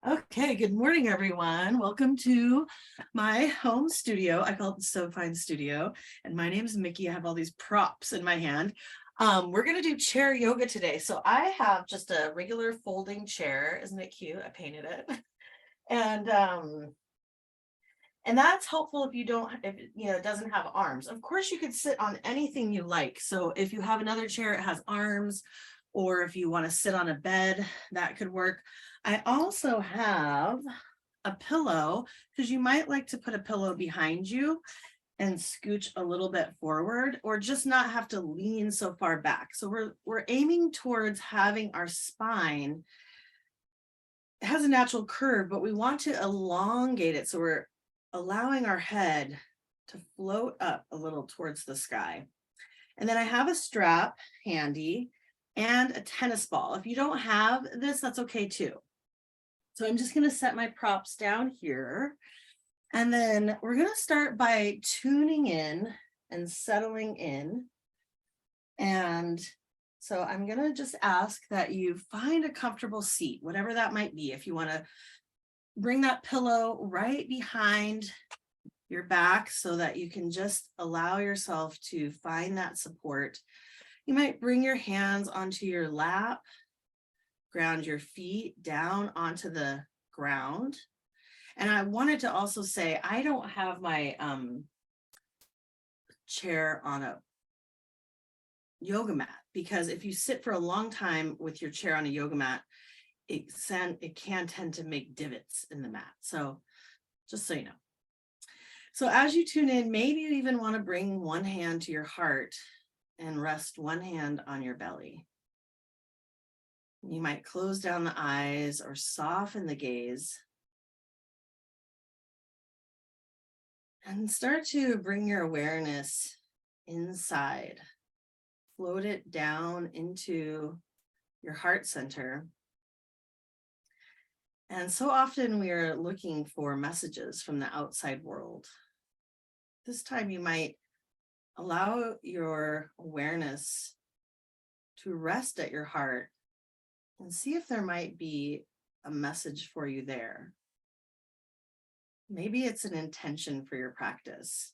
Okay, good morning, everyone. Welcome to my home studio. I call it the So Fine Studio, and my name is Mickey. I have all these props in my hand. We're gonna do chair yoga today. So I have just a regular folding chair. Isn't it cute? I painted it. And and that's helpful if you don't, if it doesn't have arms. Of course, you could sit on anything you like. So if you have another chair, it has arms, or if you want to sit on a bed, that could work. I also have a pillow because you might like to put a pillow behind you and scooch a little bit forward, or just not have to lean so far back. So we're aiming towards having our spine, it has a natural curve, but we want to elongate it. So we're allowing our head to float up a little towards the sky. And then I have a strap handy and a tennis ball. If you don't have this, that's okay too. So I'm just going to set my props down here. And then we're going to start by tuning in and settling in. And so I'm going to just ask that you find a comfortable seat, whatever that might be. If you want to bring that pillow right behind your back so that you can just allow yourself to find that support. You might bring your hands onto your lap, ground your feet down onto the ground. And I wanted to also say, I don't have my chair on a yoga mat, because if you sit for a long time with your chair on a yoga mat, it can tend to make divots in the mat. So just so you know. So as you tune in, maybe you even want to bring one hand to your heart and rest one hand on your belly. You might close down the eyes or soften the gaze. And start to bring your awareness inside. Float it down into your heart center. And so often we are looking for messages from the outside world. This time you might allow your awareness to rest at your heart and see if there might be a message for you there. Maybe it's an intention for your practice,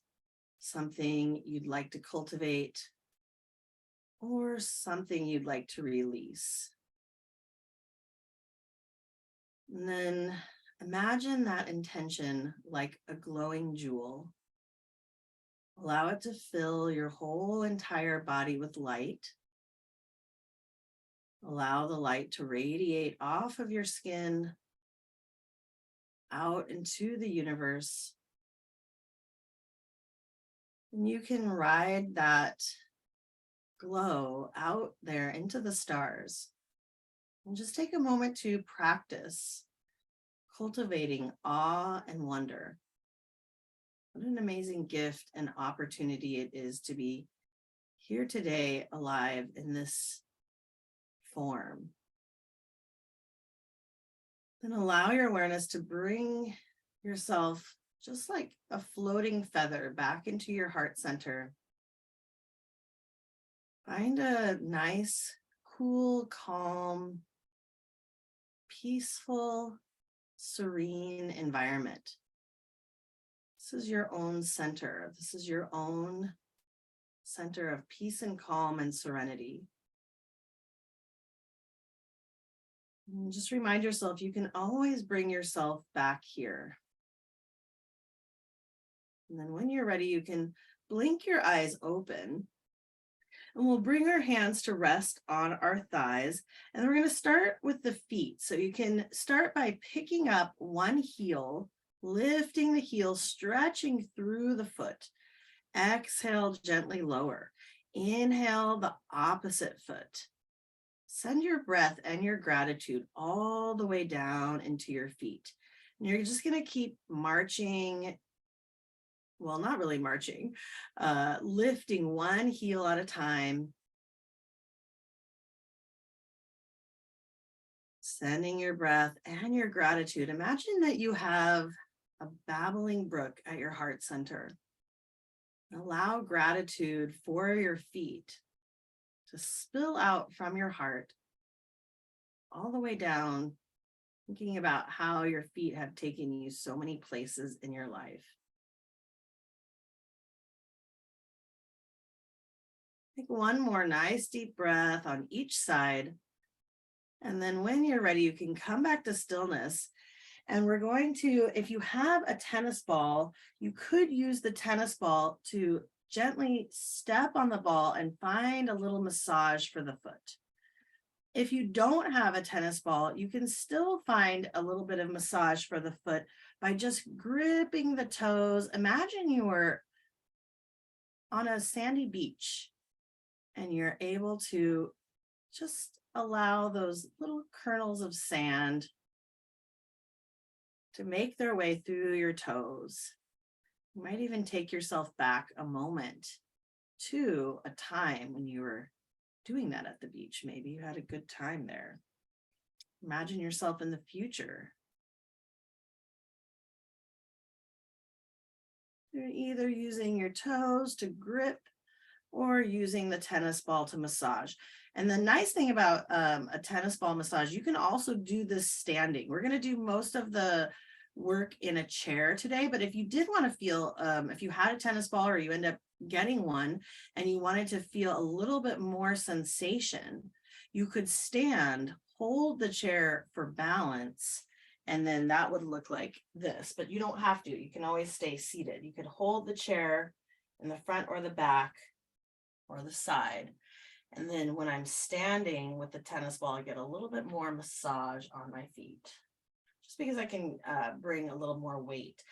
something you'd like to cultivate, or something you'd like to release. And then imagine that intention like a glowing jewel. Allow it to fill your whole entire body with light. Allow the light to radiate off of your skin, out into the universe. And you can ride that glow out there into the stars. And just take a moment to practice cultivating awe and wonder. What an amazing gift and opportunity it is to be here today, alive in this form. Then allow your awareness to bring yourself just like a floating feather back into your heart center. Find a nice, cool, calm, peaceful, serene environment. This is your own center. This is your own center of peace and calm and serenity. And just remind yourself you can always bring yourself back here. And then when you're ready, you can blink your eyes open. And we'll bring our hands to rest on our thighs. And then we're going to start with the feet. So you can start by picking up one heel, lifting the heel, stretching through the foot. Exhale, gently lower. Inhale the opposite foot. Send your breath and your gratitude all the way down into your feet. And you're just going to keep marching. Well, not really marching, lifting one heel at a time. Sending your breath and your gratitude. Imagine that you have a babbling brook at your heart center. Allow gratitude for your feet to spill out from your heart all the way down Thinking about how your feet have taken you so many places in your life. Take one more nice deep breath on each side. And then when you're ready, you can come back to stillness. And we're going to, if you have a tennis ball, you could use the tennis ball to gently step on the ball and find a little massage for the foot. If you don't have a tennis ball, you can still find a little bit of massage for the foot by just gripping the toes. Imagine you were on a sandy beach and you're able to just allow those little kernels of sand to make their way through your toes. You might even take yourself back a moment to a time when you were doing that at the beach. Maybe you had a good time there. Imagine yourself in the future. You're either using your toes to grip or using the tennis ball to massage. And the nice thing about a tennis ball massage, you can also do this standing. We're going to do most of the work in a chair today, but if you did want to feel, if you had a tennis ball or you end up getting one and you wanted to feel a little bit more sensation, you could stand, hold the chair for balance, and then that would look like this, but you don't have to. You can always stay seated. You could hold the chair in the front or the back or the side. And then when I'm standing with the tennis ball, I get a little bit more massage on my feet, just because I can bring a little more weight.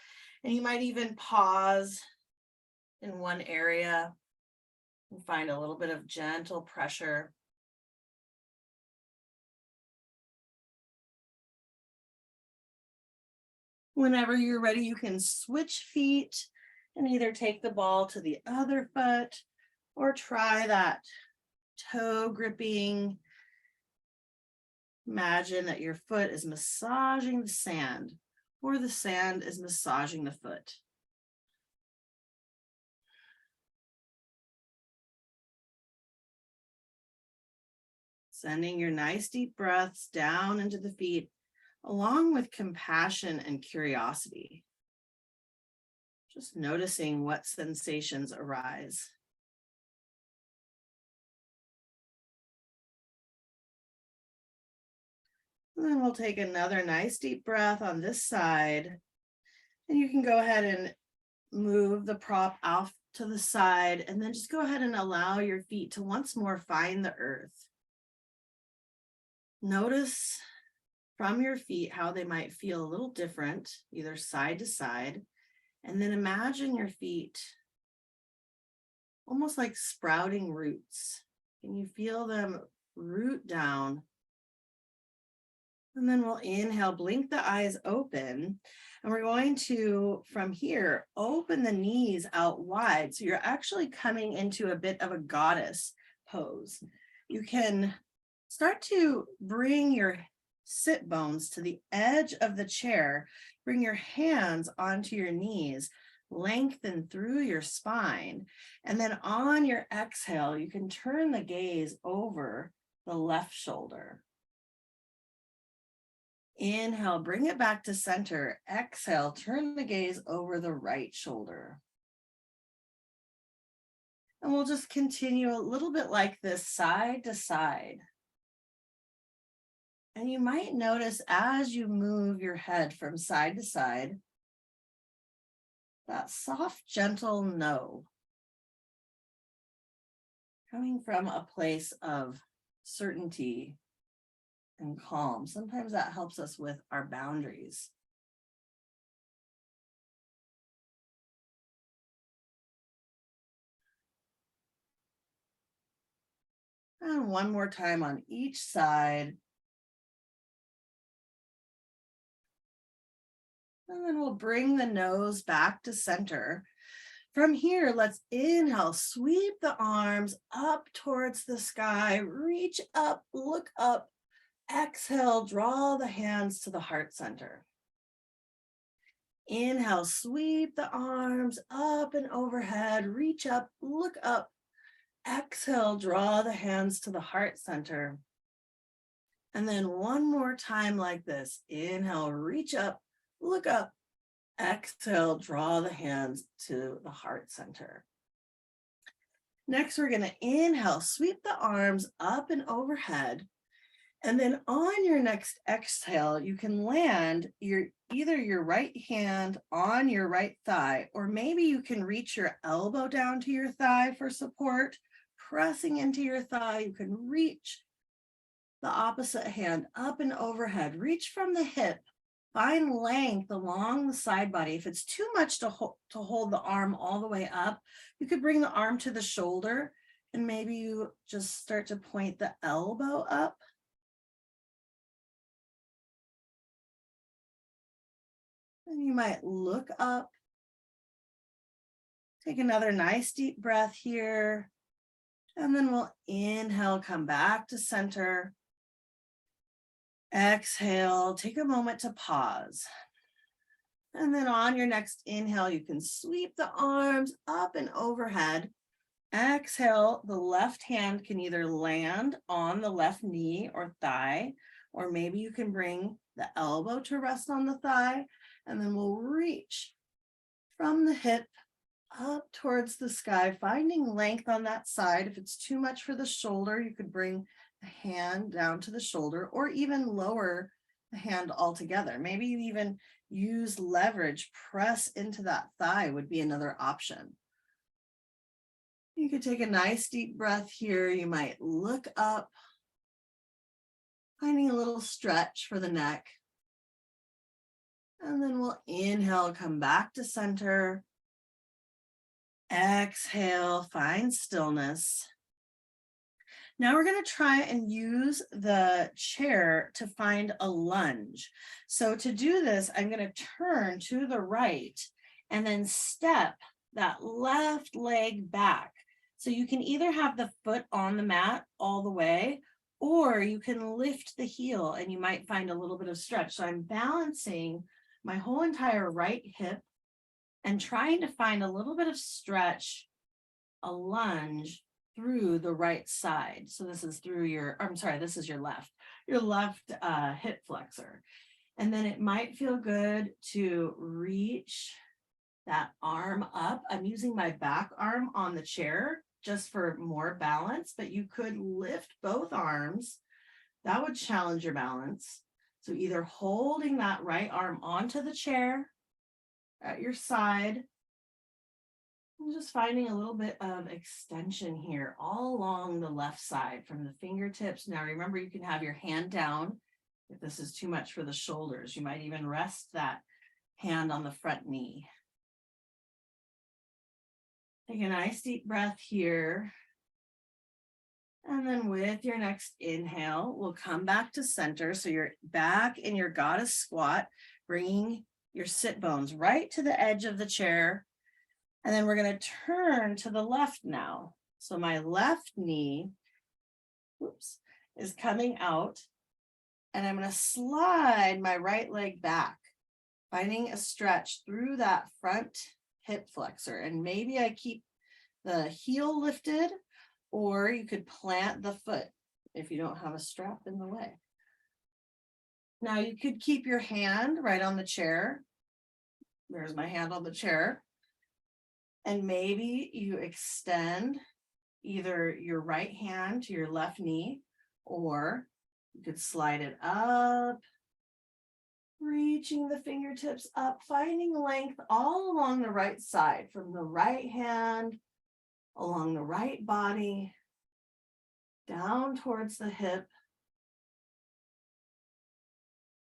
And you might even pause in one area and find a little bit of gentle pressure. Whenever you're ready, you can switch feet and either take the ball to the other foot or try that toe gripping. Imagine that your foot is massaging the sand or the sand is massaging the foot. Sending your nice deep breaths down into the feet, along with compassion and curiosity. Just noticing what sensations arise. And then we'll take another nice deep breath on this side. And you can go ahead and move the prop off to the side and then just go ahead and allow your feet to once more find the earth. Notice from your feet how they might feel a little different, either side to side. And then imagine your feet almost like sprouting roots. Can you feel them root down? And then we'll inhale, blink the eyes open. And we're going to, from here, open the knees out wide. So you're actually coming into a bit of a goddess pose. You can start to bring your sit bones to the edge of the chair. Bring your hands onto your knees. Lengthen through your spine. And then on your exhale, you can turn the gaze over the left shoulder. Inhale, bring it back to center. Exhale, turn the gaze over the right shoulder. And we'll just continue a little bit like this, side to side. And you might notice as you move your head from side to side, that soft, gentle no, coming from a place of certainty and calm. Sometimes that helps us with our boundaries. And one more time on each side. And then we'll bring the nose back to center. From here, let's inhale, sweep the arms up towards the sky, reach up, look up. Exhale, draw the hands to the heart center. Inhale, sweep the arms up and overhead, reach up, look up. Exhale, draw the hands to the heart center. And then one more time like this. Inhale, reach up, look up. Exhale, draw the hands to the heart center. Next, we're going to inhale, sweep the arms up and overhead. And then on your next exhale, you can land either your right hand on your right thigh, or maybe you can reach your elbow down to your thigh for support. Pressing into your thigh, you can reach the opposite hand up and overhead. Reach from the hip. Find length along the side body. If it's too much to hold the arm all the way up, you could bring the arm to the shoulder and maybe you just start to point the elbow up. And you might look up. Take another nice deep breath here. And then we'll inhale, come back to center. Exhale, take a moment to pause. And then on your next inhale, you can sweep the arms up and overhead. Exhale, the left hand can either land on the left knee or thigh, or maybe you can bring the elbow to rest on the thigh, and then we'll reach from the hip up towards the sky, finding length on that side. If it's too much for the shoulder, you could bring the hand down to the shoulder or even lower the hand altogether. Maybe you even use leverage, press into that thigh would be another option. You could take a nice deep breath here. You might look up, finding a little stretch for the neck. And then we'll inhale, come back to center. Exhale, find stillness. Now we're going to try and use the chair to find a lunge. So to do this, I'm going to turn to the right and then step that left leg back. So you can either have the foot on the mat all the way, or you can lift the heel and you might find a little bit of stretch. So I'm balancing my whole entire right hip and trying to find a little bit of stretch, a lunge through the right side. So this is through this is your left hip flexor. And then it might feel good to reach that arm up. I'm using my back arm on the chair just for more balance, but you could lift both arms. That would challenge your balance. So either holding that right arm onto the chair at your side, and just finding a little bit of extension here all along the left side from the fingertips. Now remember, you can have your hand down if this is too much for the shoulders. You might even rest that hand on the front knee. Take a nice deep breath here. And then with your next inhale, we'll come back to center. So you're back in your goddess squat, bringing your sit bones right to the edge of the chair. And then we're going to turn to the left now. So my left knee, is coming out. And I'm going to slide my right leg back, finding a stretch through that front hip flexor. And maybe I keep the heel lifted, or you could plant the foot if you don't have a strap in the way. Now you could keep your hand right on the chair. There's my hand on the chair. And maybe you extend either your right hand to your left knee, or you could slide it up, reaching the fingertips up, finding length all along the right side, from the right hand, along the right body, down towards the hip.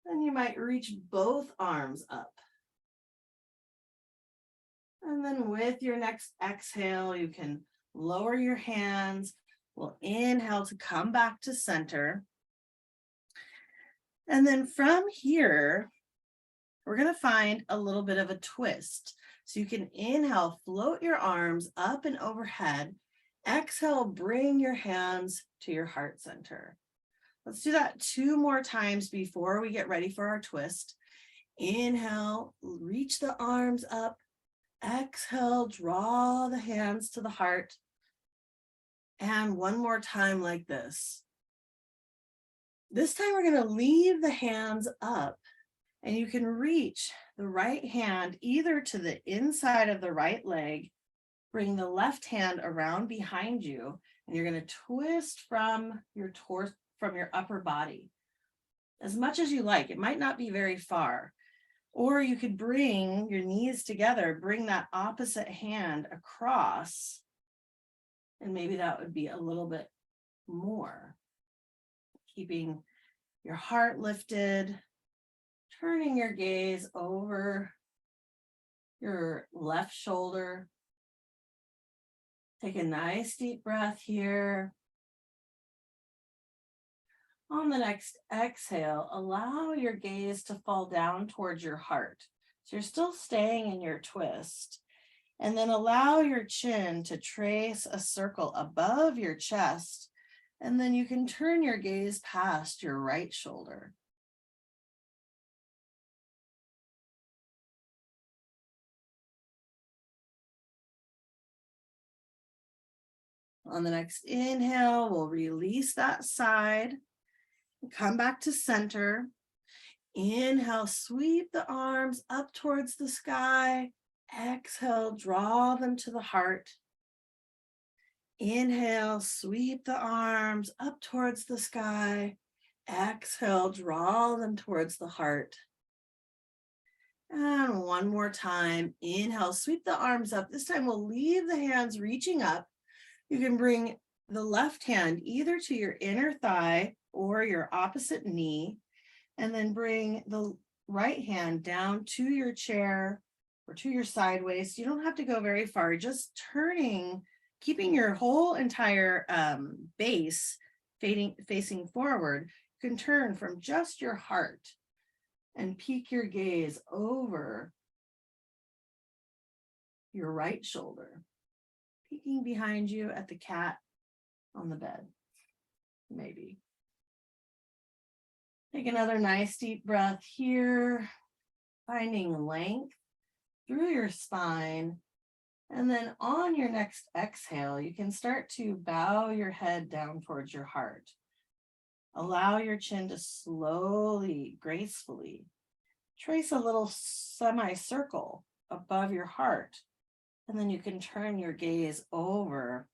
Then you might reach both arms up. And then with your next exhale, you can lower your hands. We'll inhale to come back to center. And then from here, we're going to find a little bit of a twist. So you can inhale, float your arms up and overhead. Exhale, bring your hands to your heart center. Let's do that 2 more times before we get ready for our twist. Inhale, reach the arms up. Exhale, draw the hands to the heart. And one more time like this. This time we're going to leave the hands up, and you can reach the right hand either to the inside of the right leg, bring the left hand around behind you, and you're going to twist from your torso, from your upper body as much as you like. It might not be very far. Or you could bring your knees together, bring that opposite hand across, and maybe that would be a little bit more. Keeping your heart lifted, turning your gaze over your left shoulder. Take a nice deep breath here. On the next exhale, allow your gaze to fall down towards your heart. So you're still staying in your twist. And then allow your chin to trace a circle above your chest. And then you can turn your gaze past your right shoulder. On the next inhale, we'll release that side. Come back to center. Inhale, sweep the arms up towards the sky. Exhale, draw them to the heart. Inhale, sweep the arms up towards the sky. Exhale, draw them towards the heart. And one more time. Inhale, sweep the arms up. This time we'll leave the hands reaching up. You can bring the left hand either to your inner thigh or your opposite knee, and then bring the right hand down to your chair or to your side waist. You don't have to go very far, just turning, keeping your whole entire base facing forward. You can turn from just your heart and peek your gaze over your right shoulder, peeking behind you at the cat on the bed, maybe. Take another nice deep breath here, finding length through your spine. And then on your next exhale, you can start to bow your head down towards your heart. Allow your chin to slowly, gracefully trace a little semicircle above your heart. And then you can turn your gaze over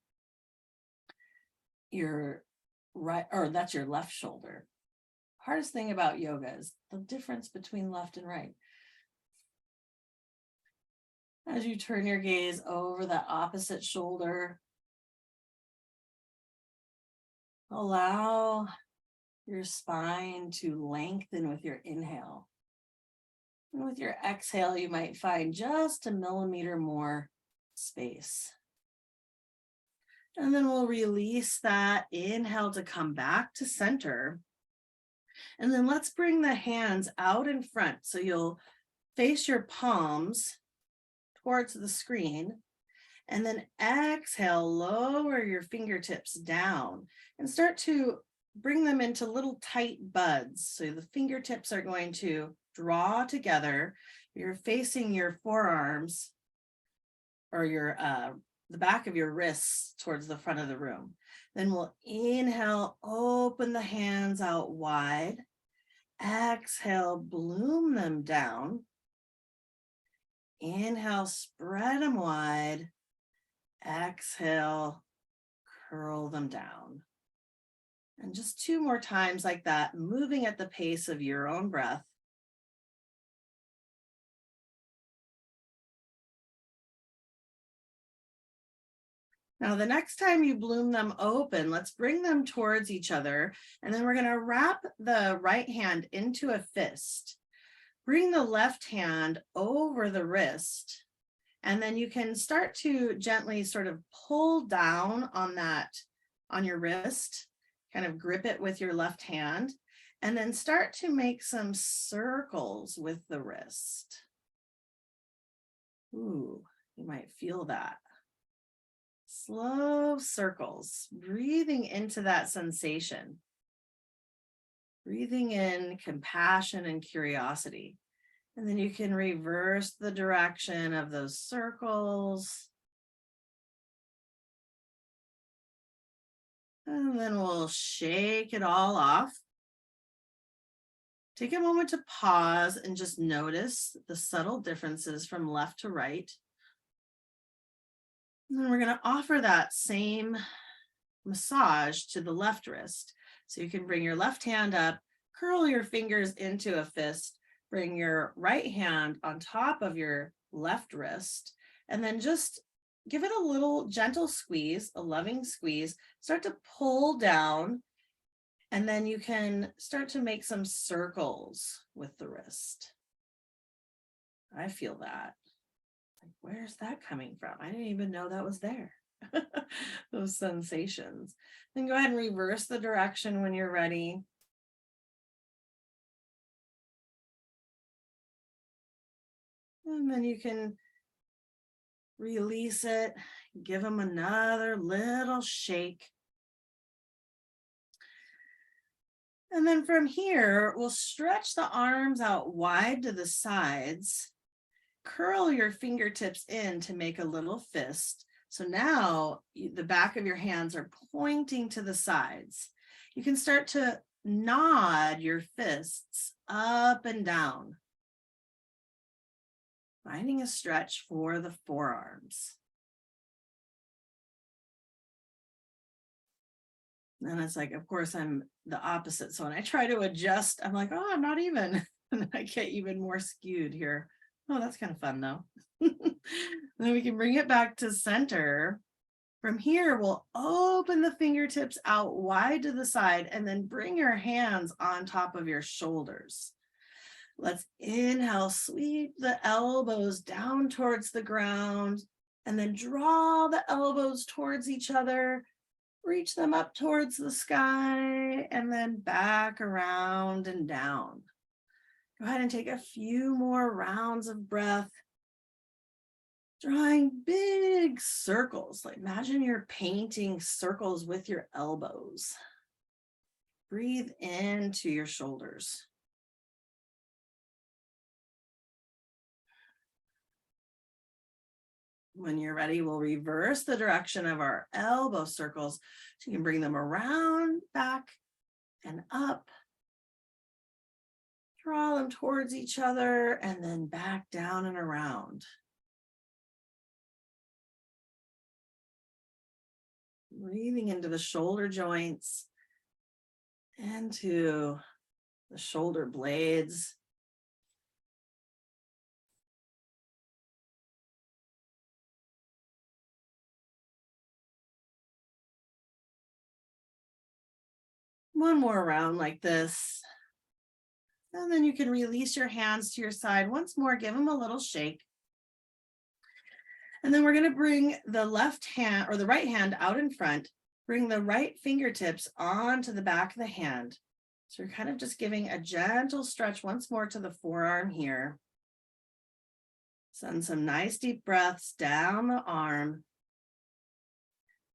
your right, or that's your left shoulder. Hardest thing about yoga is the difference between left and right. As you turn your gaze over that opposite shoulder, allow your spine to lengthen with your inhale. And with your exhale, you might find just a millimeter more space. And then we'll release that inhale to come back to center. And then let's bring the hands out in front. So you'll face your palms towards the screen, and then exhale, lower your fingertips down and start to bring them into little tight buds. So the fingertips are going to draw together. You're facing your forearms or your the back of your wrists towards the front of the room. Then we'll inhale, open the hands out wide. Exhale, bloom them down. Inhale, spread them wide. Exhale, curl them down. And just 2 more times like that, moving at the pace of your own breath. Now, the next time you bloom them open, let's bring them towards each other. And then we're going to wrap the right hand into a fist. Bring the left hand over the wrist. And then you can start to gently sort of pull down on that, on your wrist, kind of grip it with your left hand, and then start to make some circles with the wrist. Ooh, you might feel that. Slow circles, breathing into that sensation. Breathing in compassion and curiosity. And then you can reverse the direction of those circles. And then we'll shake it all off. Take a moment to pause and just notice the subtle differences from left to right. And then we're going to offer that same massage to the left wrist. So you can bring your left hand up, curl your fingers into a fist, bring your right hand on top of your left wrist, and then just give it a little gentle squeeze, a loving squeeze. Start to pull down, and then you can start to make some circles with the wrist. I feel that. Like, where's that coming from? I didn't even know that was there. Those sensations. Then go ahead and reverse the direction when you're ready. And then you can release it, give them another little shake. And then from here, we'll stretch the arms out wide to the sides, curl your fingertips in to make a little fist. So now the back of your hands are pointing to the sides. You can start to nod your fists up and down, finding a stretch for the forearms. And it's like, of course, I'm the opposite. So when I try to adjust, I'm like, oh, I'm not even. And I get even more skewed here. Oh, that's kind of fun though. Then we can bring it back to center. From here, we'll open the fingertips out wide to the side and then bring your hands on top of your shoulders. Let's inhale, sweep the elbows down towards the ground, and then draw the elbows towards each other. Reach them up towards the sky and then back around and down. Go ahead and take a few more rounds of breath. Drawing big circles. Like imagine you're painting circles with your elbows. Breathe into your shoulders. When you're ready, we'll reverse the direction of our elbow circles. So you can bring them around, back, and up. Draw them towards each other and then back down and around. Breathing into the shoulder joints, into the shoulder blades. One more round like this. And then you can release your hands to your side. Once more, give them a little shake. And then we're going to bring the left hand or the right hand out in front. Bring the right fingertips onto the back of the hand. So you're kind of just giving a gentle stretch once more to the forearm here. Send some nice deep breaths down the arm.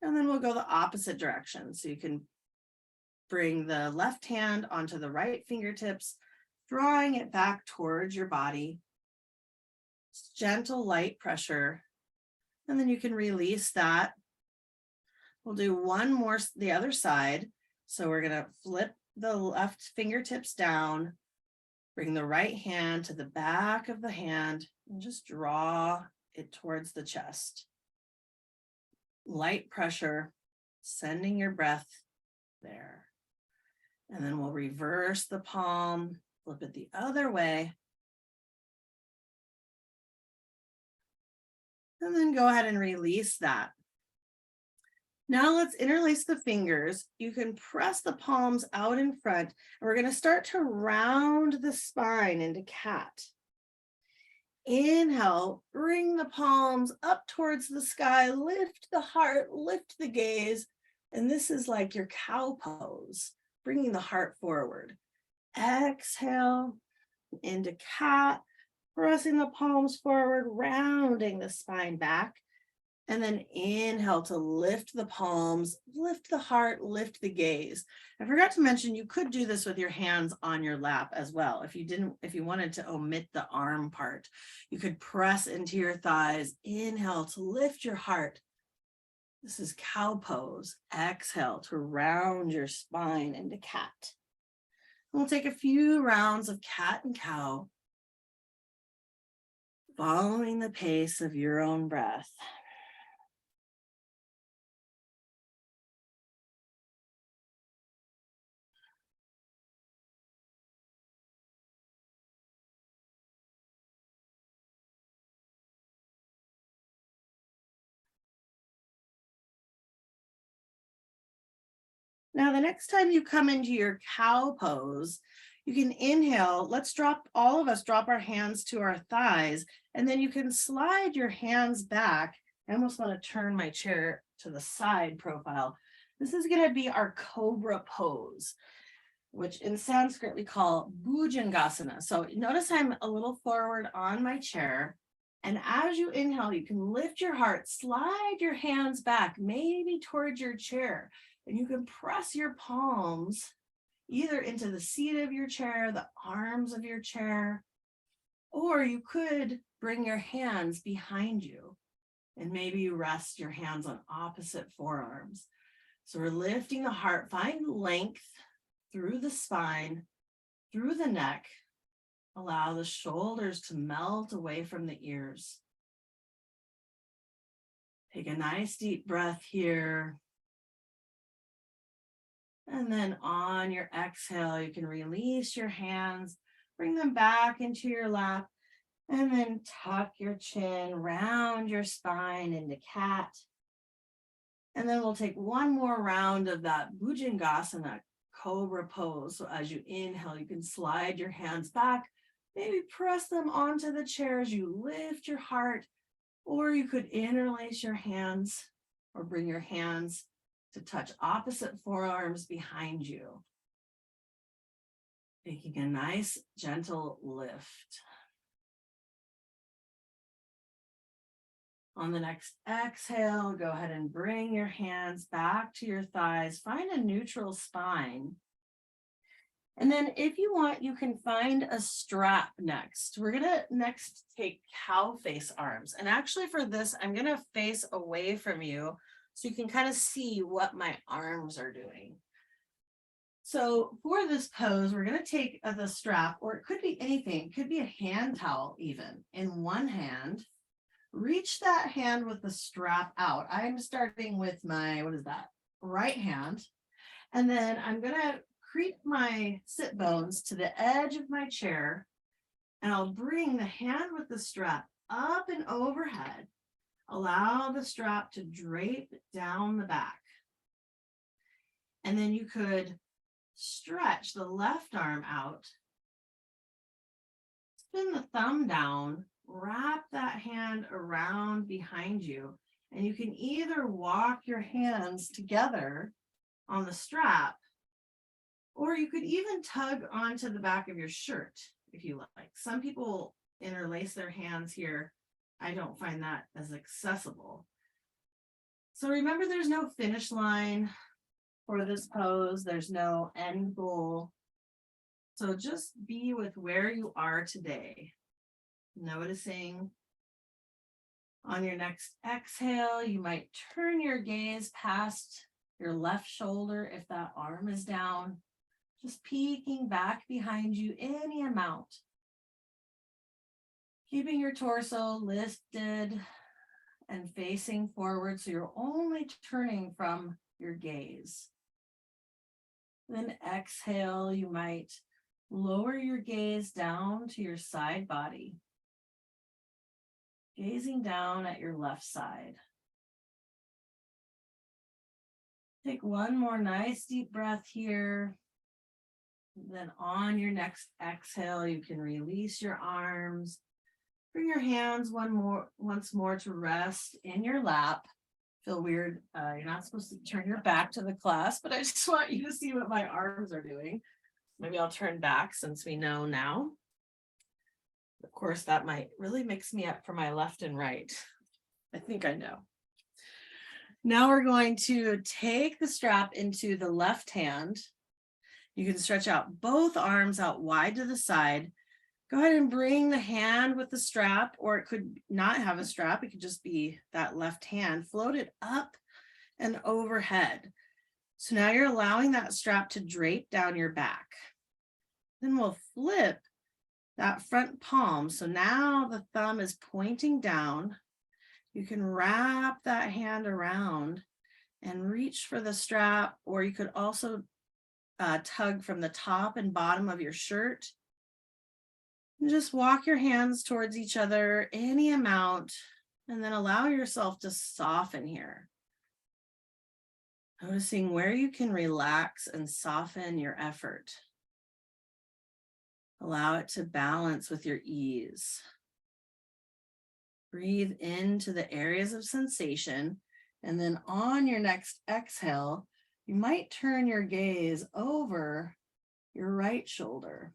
And then we'll go the opposite direction. So you can bring the left hand onto the right fingertips, drawing it back towards your body. It's gentle, light pressure. And then you can release that. We'll do one more, the other side. So we're going to flip the left fingertips down, bring the right hand to the back of the hand, and just draw it towards the chest. Light pressure, sending your breath there. And then we'll reverse the palm, flip it the other way. And then go ahead and release that. Now let's interlace the fingers. You can press the palms out in front, and we're going to start to round the spine into cat. Inhale, bring the palms up towards the sky, lift the heart, lift the gaze. And this is like your cow pose, bringing the heart forward. Exhale into cat, pressing the palms forward, rounding the spine back. And then inhale to lift the palms, lift the heart, lift the gaze. I forgot to mention you could do this with your hands on your lap as well. If you wanted to omit the arm part, you could press into your thighs. Inhale to lift your heart. This is cow pose. Exhale to round your spine into cat. We'll take a few rounds of cat and cow, following the pace of your own breath. Now, the next time you come into your cow pose, you can inhale. Let's drop, all of us drop our hands to our thighs, and then you can slide your hands back. I almost want to turn my chair to the side profile. This is going to be our cobra pose, which in Sanskrit we call Bhujangasana. So notice I'm a little forward on my chair. And as you inhale, you can lift your heart, slide your hands back, maybe towards your chair. And you can press your palms either into the seat of your chair, the arms of your chair, or you could bring your hands behind you and maybe you rest your hands on opposite forearms. So we're lifting the heart, find length through the spine, through the neck. Allow the shoulders to melt away from the ears. Take a nice deep breath here. And then on your exhale, you can release your hands, bring them back into your lap, and then tuck your chin, round your spine into cat. And then we'll take one more round of that Bhujangasana, cobra pose. So as you inhale, you can slide your hands back, maybe press them onto the chair as you lift your heart, or you could interlace your hands or bring your hands to touch opposite forearms behind you. Taking a nice gentle lift. On the next exhale, go ahead and bring your hands back to your thighs. Find a neutral spine. And then if you want, you can find a strap next. We're going to next take cow face arms. And actually for this, I'm going to face away from you so you can kind of see what my arms are doing. So for this pose, we're going to take the strap, or it could be anything. It could be a hand towel even in one hand. Reach that hand with the strap out. I'm starting with my, right hand. And then I'm going to creep my sit bones to the edge of my chair. And I'll bring the hand with the strap up and overhead. Allow the strap to drape down the back. And then you could stretch the left arm out. Spin the thumb down. Wrap that hand around behind you, and you can either walk your hands together on the strap, or you could even tug onto the back of your shirt if you like. Some people interlace their hands here. I don't find that as accessible. So remember, there's no finish line for this pose. There's no end goal. So just be with where you are today. Noticing on your next exhale, you might turn your gaze past your left shoulder if that arm is down, just peeking back behind you any amount. Keeping your torso lifted and facing forward so you're only turning from your gaze. Then exhale, you might lower your gaze down to your side body. Gazing down at your left side. Take one more nice deep breath here. Then on your next exhale, you can release your arms. Bring your hands once more to rest in your lap. Feel weird. You're not supposed to turn your back to the class, but I just want you to see what my arms are doing. Maybe I'll turn back since we know now. Of course, that might really mix me up for my left and right. I think I know. Now we're going to take the strap into the left hand. You can stretch out both arms out wide to the side. Go ahead and bring the hand with the strap, or it could not have a strap. It could just be that left hand. Float it up and overhead. So now you're allowing that strap to drape down your back. Then we'll flip that front palm. So now the thumb is pointing down. You can wrap that hand around and reach for the strap, or you could also tug from the top and bottom of your shirt. And just walk your hands towards each other any amount, and then allow yourself to soften here. Noticing where you can relax and soften your effort. Allow it to balance with your ease. Breathe into the areas of sensation, and then on your next exhale, you might turn your gaze over your right shoulder.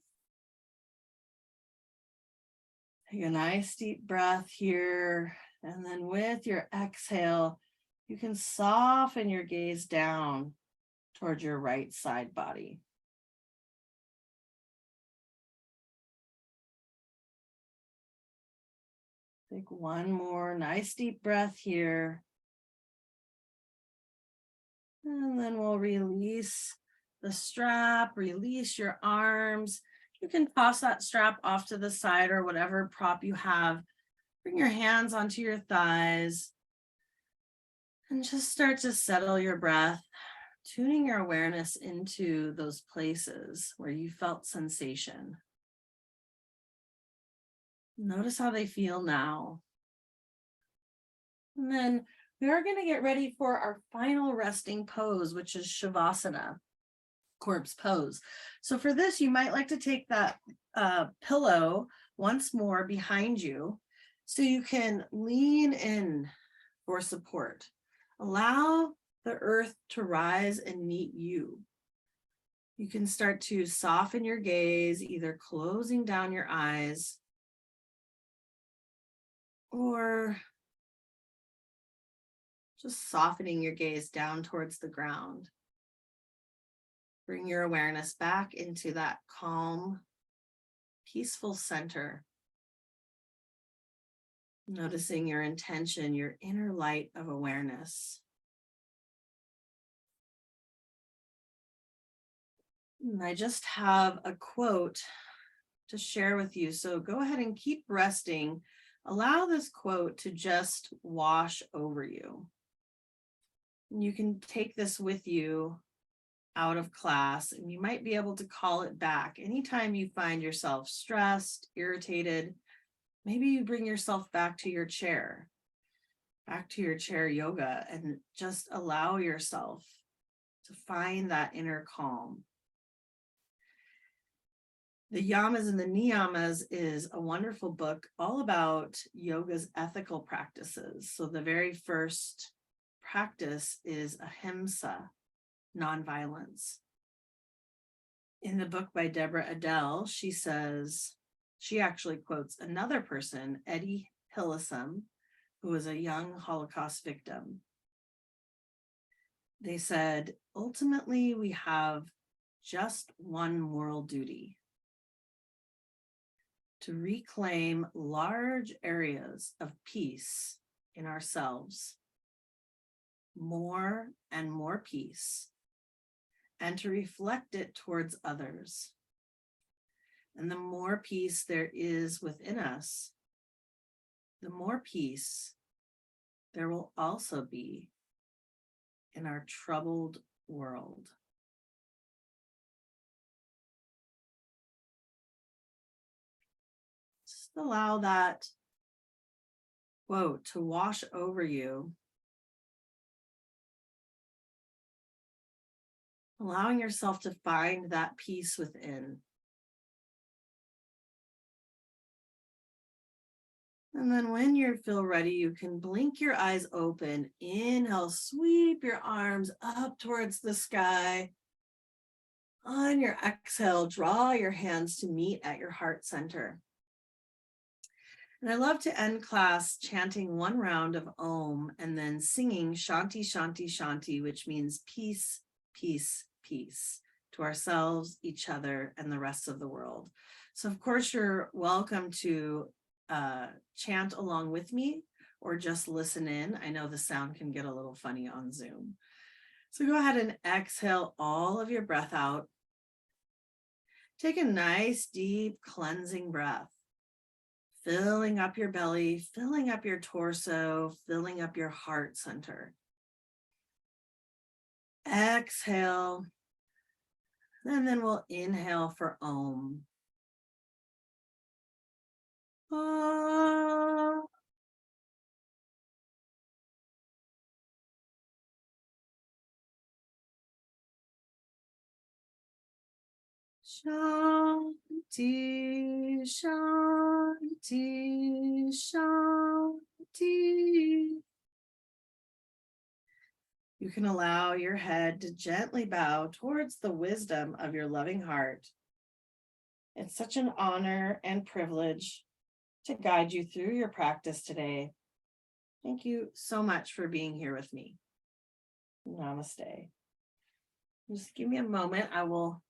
Take a nice deep breath here, and then with your exhale, you can soften your gaze down towards your right side body. Take one more nice deep breath here. And then we'll release the strap, release your arms. You can toss that strap off to the side or whatever prop you have. Bring your hands onto your thighs and just start to settle your breath, tuning your awareness into those places where you felt sensation. Notice how they feel now. And then we are going to get ready for our final resting pose, which is Shavasana, corpse pose. So for this, you might like to take that pillow once more behind you so you can lean in for support. Allow the earth to rise and meet you. You can start to soften your gaze, either closing down your eyes or just softening your gaze down towards the ground. Bring your awareness back into that calm, peaceful center. Noticing your intention, your inner light of awareness. And I just have a quote to share with you. So go ahead and keep resting. Allow this quote to just wash over you. You can take this with you out of class, and you might be able to call it back anytime you find yourself stressed, irritated. Maybe you bring yourself back to your chair yoga, and just allow yourself to find that inner calm. The Yamas and the Niyamas is a wonderful book all about yoga's ethical practices. So the very first practice is ahimsa, nonviolence. In the book by Deborah Adele, she says, she actually quotes another person, Eddie Hillesum, who was a young Holocaust victim. They said, ultimately, we have just one moral duty: to reclaim large areas of peace in ourselves, more and more peace, and to reflect it towards others. And the more peace there is within us, the more peace there will also be in our troubled world. Just allow that quote to wash over you, allowing yourself to find that peace within. And then when you feel ready, you can blink your eyes open. Inhale, sweep your arms up towards the sky. On your exhale, draw your hands to meet at your heart center. And I love to end class chanting one round of Om and then singing Shanti, Shanti, Shanti, which means peace, peace, peace to ourselves, each other, and the rest of the world. So of course, you're welcome to chant along with me or just listen in. I know the sound can get a little funny on Zoom. So go ahead and exhale all of your breath out. Take a nice, deep, cleansing breath, filling up your belly, filling up your torso, filling up your heart center. Exhale, and then we'll inhale for Om. Ah. Shanti, Shanti, Shanti. You can allow your head to gently bow towards the wisdom of your loving heart. It's such an honor and privilege to guide you through your practice today. Thank you so much for being here with me. Namaste. Just give me a moment. I will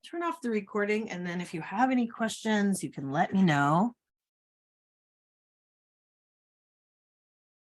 turn off the recording, and then if you have any questions, you can let me know.